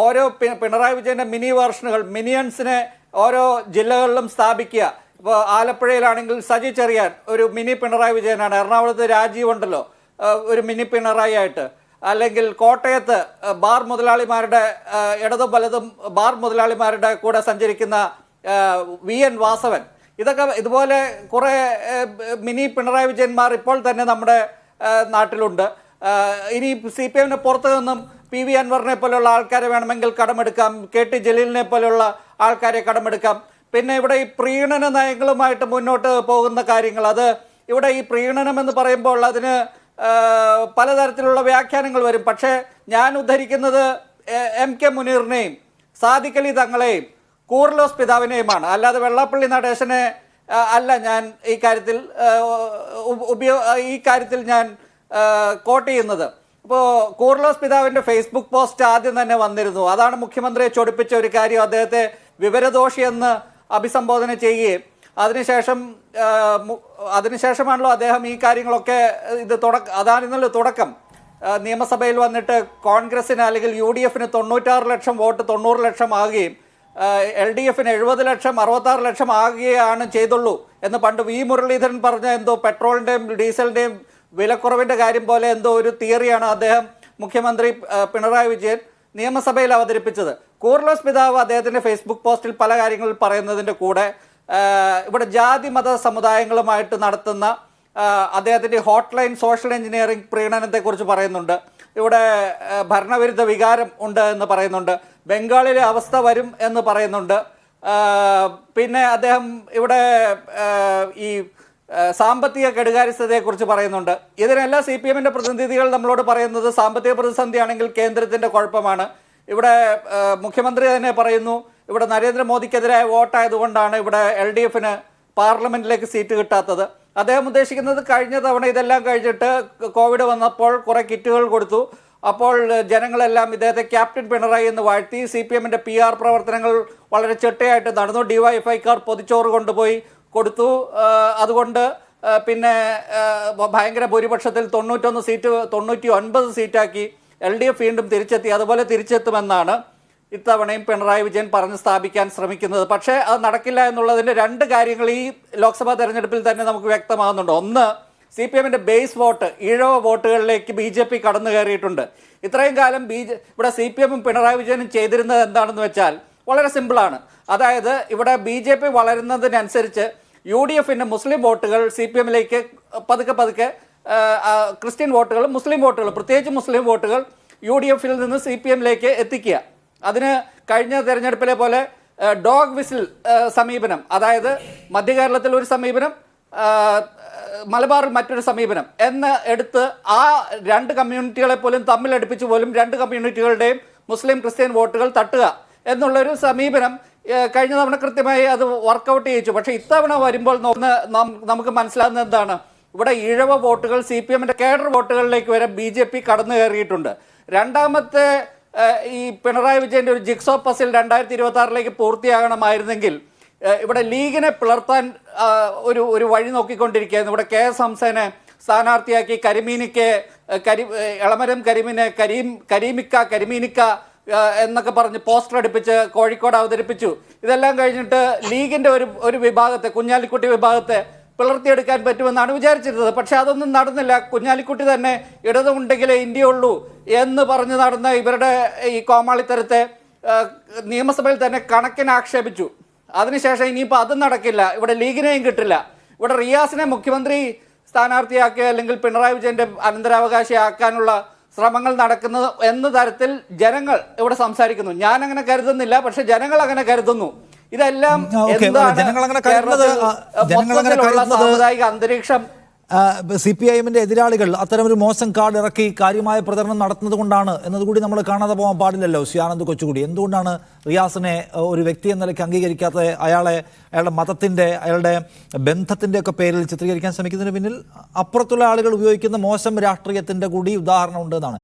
ഓരോ പിണറായി വിജയന്റെ മിനി വേർഷനുകൾ മിനിയൻസിനെ ഓരോ ജില്ലകളിലും സ്ഥാപിക്കുക. ഇപ്പോൾ ആലപ്പുഴയിലാണെങ്കിൽ സജി ചെറിയാൻ ഒരു മിനി പിണറായി വിജയനാണ്. എറണാകുളത്ത് രാജീവ് ഉണ്ടല്ലോ ഒരു മിനി പിണറായി ആയിട്ട്. അല്ലെങ്കിൽ കോട്ടയത്ത് ബാർ മുതലാളിമാരുടെ ഇടതും വലതും ബാർ മുതലാളിമാരുടെ കൂടെ സഞ്ചരിക്കുന്ന VN വാസവൻ. ഇതൊക്കെ ഇതുപോലെ കുറേ മിനി പിണറായി വിജയന്മാർ ഇപ്പോൾ തന്നെ നമ്മുടെ നാട്ടിലുണ്ട്. ഇനി CPM പുറത്തു നിന്നും PV അൻവറിനെ പോലെയുള്ള ആൾക്കാരെ വേണമെങ്കിൽ കടമെടുക്കാം, KT ജലീലിനെ പോലെയുള്ള ആൾക്കാരെ കടമെടുക്കാം. പിന്നെ ഇവിടെ ഈ പ്രീണന നയങ്ങളുമായിട്ട് മുന്നോട്ട് പോകുന്ന കാര്യങ്ങൾ, അത് ഇവിടെ ഈ പ്രീണനം എന്ന് പറയുമ്പോൾ അതിന് പലതരത്തിലുള്ള വ്യാഖ്യാനങ്ങൾ വരും. പക്ഷേ ഞാൻ ഉദ്ധരിക്കുന്നത് MK മുനീറിനെയും സാദിഖ് അലി തങ്ങളെയും കൂർലോസ് പിതാവിനെയുമാണ്. അല്ലാതെ വെള്ളാപ്പള്ളി നടേശനെ അല്ല ഞാൻ ഈ കാര്യത്തിൽ ഞാൻ കോട്ട് ചെയ്യുന്നത്. ഇപ്പോൾ കൂർലോസ് പിതാവിൻ്റെ ഫേസ്ബുക്ക് പോസ്റ്റ് ആദ്യം തന്നെ വന്നിരുന്നു. അതാണ് മുഖ്യമന്ത്രിയെ ചൊടിപ്പിച്ച ഒരു കാര്യം. അദ്ദേഹത്തെ വിവരദോഷിയെന്ന് അഭിസംബോധന ചെയ്യുകയും അതിനുശേഷമാണല്ലോ അദ്ദേഹം ഈ കാര്യങ്ങളൊക്കെ അതായിരുന്നല്ലോ തുടക്കം. നിയമസഭയിൽ വന്നിട്ട് കോൺഗ്രസിന് അല്ലെങ്കിൽ UDFന് 96 ലക്ഷം വോട്ട് 90 ലക്ഷം ആകുകയും LDFന് 70 ലക്ഷം 66 ലക്ഷം ആകുകയാണ് ചെയ്തുള്ളൂ എന്ന് പണ്ട് V മുരളീധരൻ പറഞ്ഞ എന്തോ പെട്രോളിൻ്റെയും ഡീസലിൻ്റെയും വിലക്കുറവിൻ്റെ കാര്യം പോലെ എന്തോ ഒരു തിയറിയാണ് അദ്ദേഹം മുഖ്യമന്ത്രി പിണറായി വിജയൻ നിയമസഭയിൽ അവതരിപ്പിച്ചത്. കൂർലോസ് പിതാവ് അദ്ദേഹത്തിൻ്റെ ഫേസ്ബുക്ക് പോസ്റ്റിൽ പല കാര്യങ്ങൾ പറയുന്നതിൻ്റെ കൂടെ ഇവിടെ ജാതി മത സമുദായങ്ങളുമായിട്ട് നടത്തുന്ന അദ്ദേഹത്തിൻ്റെ ഹോട്ട്ലൈൻ സോഷ്യൽ എഞ്ചിനീയറിംഗ് പ്രീണനത്തെക്കുറിച്ച് പറയുന്നുണ്ട്. ഇവിടെ ഭരണവിരുദ്ധ വികാരം ഉണ്ട് എന്ന് പറയുന്നുണ്ട്. ബംഗാളിലെ അവസ്ഥ വരും എന്ന് പറയുന്നുണ്ട്. പിന്നെ അദ്ദേഹം ഇവിടെ ഈ സാമ്പത്തിക കെടുകാര്യസ്ഥതയെക്കുറിച്ച് പറയുന്നുണ്ട്. ഇതിനെല്ലാം CPMൻ്റെ പ്രതിനിധികൾ നമ്മളോട് പറയുന്നത് സാമ്പത്തിക പ്രതിസന്ധിയാണെങ്കിൽ കേന്ദ്രത്തിൻ്റെ കുഴപ്പമാണ്. ഇവിടെ മുഖ്യമന്ത്രി തന്നെ പറയുന്നു ഇവിടെ നരേന്ദ്രമോദിക്കെതിരായ വോട്ടായതുകൊണ്ടാണ് ഇവിടെ LDFന് പാർലമെൻറ്റിലേക്ക് സീറ്റ് കിട്ടാത്തത്. അദ്ദേഹം ഉദ്ദേശിക്കുന്നത് കഴിഞ്ഞ തവണ ഇതെല്ലാം കഴിഞ്ഞിട്ട് കോവിഡ് വന്നപ്പോൾ കുറേ കിറ്റുകൾ കൊടുത്തു. അപ്പോൾ ജനങ്ങളെല്ലാം ഇദ്ദേഹത്തെ ക്യാപ്റ്റൻ പിണറായി എന്ന് വാഴ്ത്തി. CPMൻ്റെ PR പ്രവർത്തനങ്ങൾ വളരെ ചിട്ടയായിട്ട് നടന്നു. DYFIക്കാർ പൊതിച്ചോറ് കൊണ്ടുപോയി കൊടുത്തു. അതുകൊണ്ട് പിന്നെ ഭയങ്കര ഭൂരിപക്ഷത്തിൽ 91 സീറ്റ് 99 സീറ്റാക്കി LDF വീണ്ടും തിരിച്ചെത്തി. അതുപോലെ തിരിച്ചെത്തുമെന്നാണ് ഇത്തവണയും പിണറായി വിജയൻ പറഞ്ഞ് സ്ഥാപിക്കാൻ ശ്രമിക്കുന്നത്. പക്ഷേ അത് നടക്കില്ല എന്നുള്ളതിൻ്റെ രണ്ട് കാര്യങ്ങൾ ഈ ലോക്സഭാ തെരഞ്ഞെടുപ്പിൽ തന്നെ നമുക്ക് വ്യക്തമാകുന്നുണ്ട്. ഒന്ന്, CPMൻ്റെ ബേസ് വോട്ട് ഈഴവ വോട്ടുകളിലേക്ക് BJP കടന്നു കയറിയിട്ടുണ്ട്. ഇത്രയും കാലം ഇവിടെ CPMും പിണറായി വിജയനും ചെയ്തിരുന്നത് എന്താണെന്ന് വെച്ചാൽ വളരെ സിമ്പിളാണ്. അതായത് ഇവിടെ BJP വളരുന്നതിനനുസരിച്ച് UDFൻ്റെ മുസ്ലിം വോട്ടുകൾ CPMലേക്ക് പതുക്കെ ക്രിസ്ത്യൻ വോട്ടുകളും മുസ്ലിം വോട്ടുകളും പ്രത്യേകിച്ച് മുസ്ലിം വോട്ടുകൾ UDFൽ നിന്ന് CPMലേക്ക് എത്തിക്കുക. അതിന് കഴിഞ്ഞ തെരഞ്ഞെടുപ്പിലെ പോലെ ഡോഗ് വിസിൽ സമീപനം, അതായത് മധ്യകേരളത്തിൽ ഒരു സമീപനം, മലബാറിൽ മറ്റൊരു സമീപനം എന്ന് എടുത്ത് ആ രണ്ട് കമ്മ്യൂണിറ്റികളെ പോലും തമ്മിലടുപ്പിച്ച് പോലും രണ്ട് കമ്മ്യൂണിറ്റികളുടെയും മുസ്ലിം ക്രിസ്ത്യൻ വോട്ടുകൾ തട്ടുക എന്നുള്ളൊരു സമീപനം കഴിഞ്ഞ തവണ കൃത്യമായി അത് വർക്കൗട്ട് ചെയ്യിച്ചു. പക്ഷേ ഇത്തവണ വരുമ്പോൾ നമുക്ക് മനസ്സിലാകുന്നത് എന്താണ്? ഇവിടെ ഈഴവ വോട്ടുകൾ CPMൻ്റെ കേഡർ വോട്ടുകളിലേക്ക് വരെ BJP കടന്നു കയറിയിട്ടുണ്ട്. രണ്ടാമത്തെ ഈ പിണറായി വിജയൻ്റെ ഒരു ജിക്സോ പസിൽ 2026 പൂർത്തിയാകണമായിരുന്നെങ്കിൽ ഇവിടെ ലീഗിനെ പിളർത്താൻ ഒരു വഴി നോക്കിക്കൊണ്ടിരിക്കുകയായിരുന്നു. ഇവിടെ KS ഹംസനെ സ്ഥാനാർത്ഥിയാക്കി എളമരം കരീമിനെ കരീമിക്ക എന്നൊക്കെ പറഞ്ഞ് പോസ്റ്റർ അടുപ്പിച്ച് കോഴിക്കോട് അവതരിപ്പിച്ചു. ഇതെല്ലാം കഴിഞ്ഞിട്ട് ലീഗിൻ്റെ ഒരു വിഭാഗത്തെ, കുഞ്ഞാലിക്കുട്ടി വിഭാഗത്തെ പിളർത്തിയെടുക്കാൻ പറ്റുമെന്നാണ് വിചാരിച്ചിരുന്നത്. പക്ഷെ അതൊന്നും നടന്നില്ല. കുഞ്ഞാലിക്കുട്ടി തന്നെ ഇടതുമുണ്ടെങ്കിലേ ഇന്ത്യയുള്ളൂ എന്ന് പറഞ്ഞ് നടന്ന ഇവരുടെ ഈ കോമാളിത്തരത്തെ നിയമസഭയിൽ തന്നെ കണക്കിന് ആക്ഷേപിച്ചു. അതിനുശേഷം ഇനിയിപ്പോൾ അതും നടക്കില്ല, ഇവിടെ ലീഗിനെയും കിട്ടില്ല, ഇവിടെ റിയാസിനെ മുഖ്യമന്ത്രി സ്ഥാനാർത്ഥിയാക്കുക അല്ലെങ്കിൽ പിണറായി വിജയൻ്റെ അനന്തരാവകാശിയാക്കാനുള്ള ശ്രമങ്ങൾ നടക്കുന്നത് എന്ന തരത്തിൽ ജനങ്ങൾ ഇവിടെ സംസാരിക്കുന്നു. ഞാൻ അങ്ങനെ കരുതുന്നില്ല, പക്ഷെ ജനങ്ങൾ അങ്ങനെ കരുതുന്നു. ഇതെല്ലാം സാമുദായിക അന്തരീക്ഷം CPIMന്റെ എതിരാളികൾ അത്തരമൊരു മോശം കാർഡ് ഇറക്കി കാര്യമായ പ്രചരണം നടത്തുന്നത് കൊണ്ടാണ് എന്നതുകൂടി നമ്മൾ കാണാതെ പോകാൻ പാടില്ലല്ലോ. ആനന്ദ് കൊച്ചുകൂടി, എന്തുകൊണ്ടാണ് റിയാസിനെ ഒരു വ്യക്തി എന്ന നിലയ്ക്ക് അംഗീകരിക്കാത്ത അയാളുടെ മതത്തിൻ്റെ അയാളുടെ ബന്ധത്തിൻ്റെ ഒക്കെ പേരിൽ ചിത്രീകരിക്കാൻ ശ്രമിക്കുന്നതിന് പിന്നിൽ അപ്പുറത്തുള്ള ആളുകൾ ഉപയോഗിക്കുന്ന മോശം രാഷ്ട്രീയത്തിൻ്റെ കൂടി ഉദാഹരണം ഉണ്ട് എന്നാണ്.